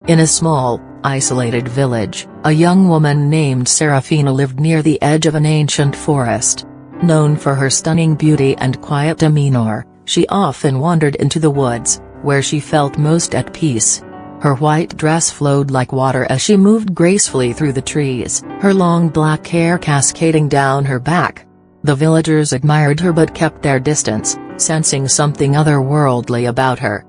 In a small, isolated village, a young woman named Seraphina lived near the edge of an ancient forest. Known for her stunning beauty and quiet demeanor, she often wandered into the woods, where she felt most at peace. Her white dress flowed like water as she moved gracefully through the trees, her long black hair cascading down her back. The villagers admired her but kept their distance, sensing something otherworldly about her.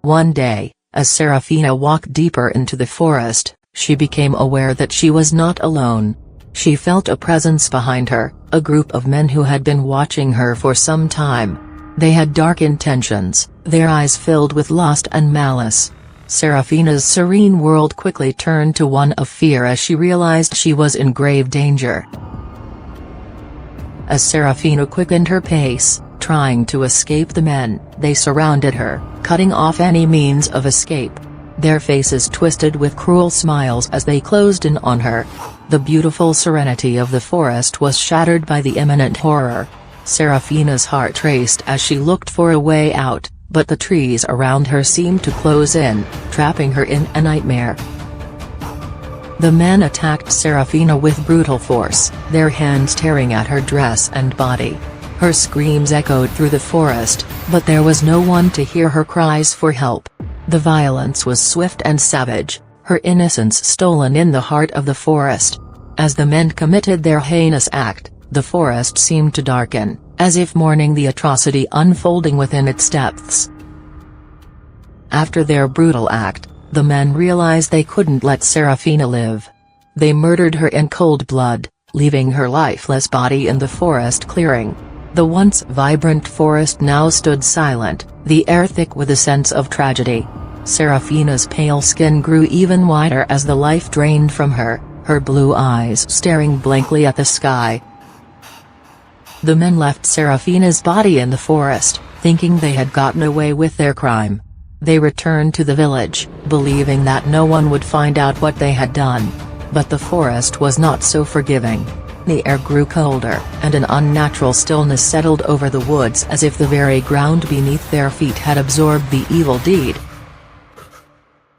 One day, as Seraphina walked deeper into the forest, she became aware that she was not alone. She felt a presence behind her, a group of men who had been watching her for some time. They had dark intentions, their eyes filled with lust and malice. Seraphina's serene world quickly turned to one of fear as she realized she was in grave danger. As Seraphina quickened her pace, trying to escape the men, they surrounded her, cutting off any means of escape. Their faces twisted with cruel smiles as they closed in on her. The beautiful serenity of the forest was shattered by the imminent horror. Seraphina's heart raced as she looked for a way out, but the trees around her seemed to close in, trapping her in a nightmare. The men attacked Seraphina with brutal force, their hands tearing at her dress and body. Her screams echoed through the forest, but there was no one to hear her cries for help. The violence was swift and savage, her innocence stolen in the heart of the forest. As the men committed their heinous act, the forest seemed to darken, as if mourning the atrocity unfolding within its depths. After their brutal act, the men realized they couldn't let Seraphina live. They murdered her in cold blood, leaving her lifeless body in the forest clearing. The once vibrant forest now stood silent, the air thick with a sense of tragedy. Seraphina's pale skin grew even whiter as the life drained from her, her blue eyes staring blankly at the sky. The men left Seraphina's body in the forest, thinking they had gotten away with their crime. They returned to the village, believing that no one would find out what they had done. But the forest was not so forgiving. The air grew colder, and an unnatural stillness settled over the woods as if the very ground beneath their feet had absorbed the evil deed.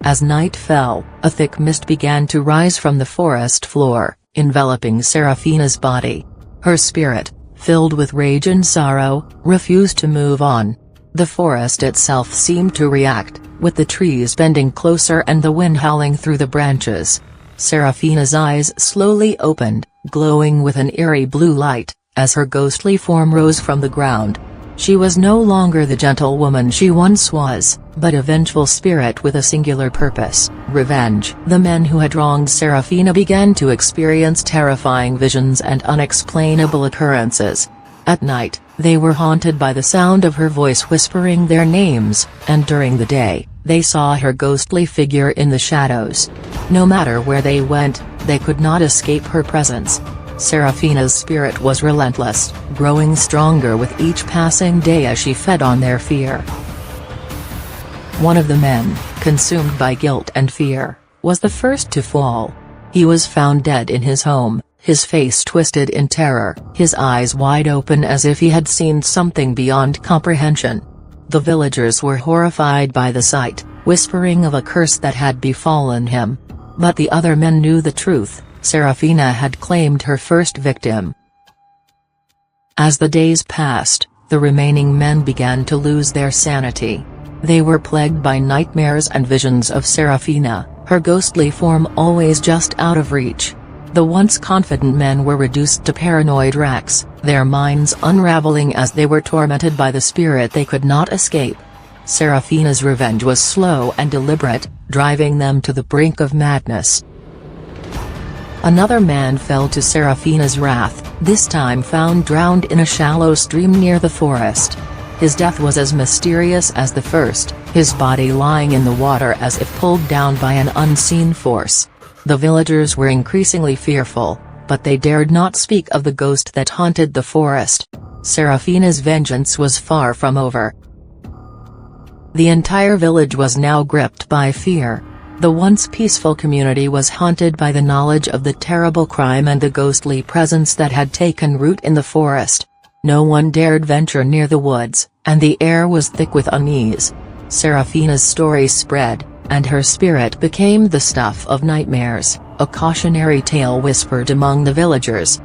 As night fell, a thick mist began to rise from the forest floor, enveloping Seraphina's body. Her spirit, filled with rage and sorrow, refused to move on. The forest itself seemed to react, with the trees bending closer and the wind howling through the branches. Seraphina's eyes slowly opened, glowing with an eerie blue light, as her ghostly form rose from the ground. She was no longer the gentle woman she once was, but a vengeful spirit with a singular purpose: revenge. The men who had wronged Seraphina began to experience terrifying visions and unexplainable occurrences. At night, they were haunted by the sound of her voice whispering their names, and during the day, they saw her ghostly figure in the shadows. No matter where they went, they could not escape her presence. Seraphina's spirit was relentless, growing stronger with each passing day as she fed on their fear. One of the men, consumed by guilt and fear, was the first to fall. He was found dead in his home, his face twisted in terror, his eyes wide open as if he had seen something beyond comprehension. The villagers were horrified by the sight, whispering of a curse that had befallen him. But the other men knew the truth: Seraphina had claimed her first victim. As the days passed, the remaining men began to lose their sanity. They were plagued by nightmares and visions of Seraphina, her ghostly form always just out of reach. The once confident men were reduced to paranoid wrecks, their minds unraveling as they were tormented by the spirit they could not escape. Seraphina's revenge was slow and deliberate, driving them to the brink of madness. Another man fell to Seraphina's wrath, this time found drowned in a shallow stream near the forest. His death was as mysterious as the first, his body lying in the water as if pulled down by an unseen force. The villagers were increasingly fearful, but they dared not speak of the ghost that haunted the forest. Seraphina's vengeance was far from over. The entire village was now gripped by fear. The once peaceful community was haunted by the knowledge of the terrible crime and the ghostly presence that had taken root in the forest. No one dared venture near the woods, and the air was thick with unease. Seraphina's story spread, and her spirit became the stuff of nightmares, a cautionary tale whispered among the villagers.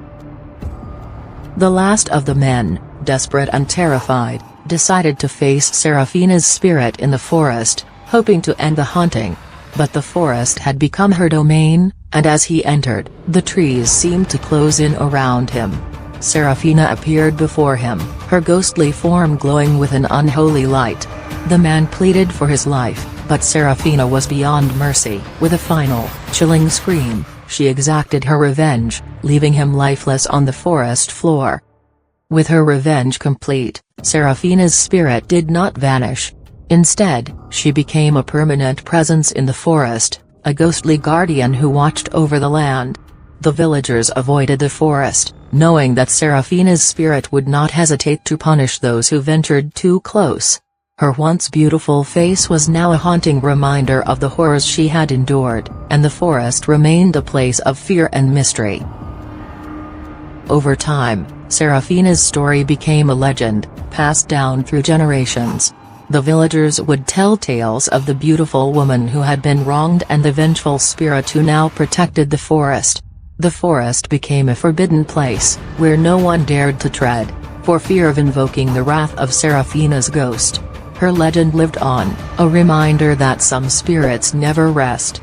The last of the men, desperate and terrified, decided to face Seraphina's spirit in the forest, hoping to end the haunting. But the forest had become her domain, and as he entered, the trees seemed to close in around him. Seraphina appeared before him, her ghostly form glowing with an unholy light. The man pleaded for his life, but Seraphina was beyond mercy. With a final, chilling scream, she exacted her revenge, leaving him lifeless on the forest floor. With her revenge complete, Seraphina's spirit did not vanish. Instead, she became a permanent presence in the forest, a ghostly guardian who watched over the land. The villagers avoided the forest, knowing that Seraphina's spirit would not hesitate to punish those who ventured too close. Her once beautiful face was now a haunting reminder of the horrors she had endured, and the forest remained a place of fear and mystery. Over time, Seraphina's story became a legend, passed down through generations. The villagers would tell tales of the beautiful woman who had been wronged and the vengeful spirit who now protected the forest. The forest became a forbidden place, where no one dared to tread, for fear of invoking the wrath of Seraphina's ghost. Her legend lived on, a reminder that some spirits never rest,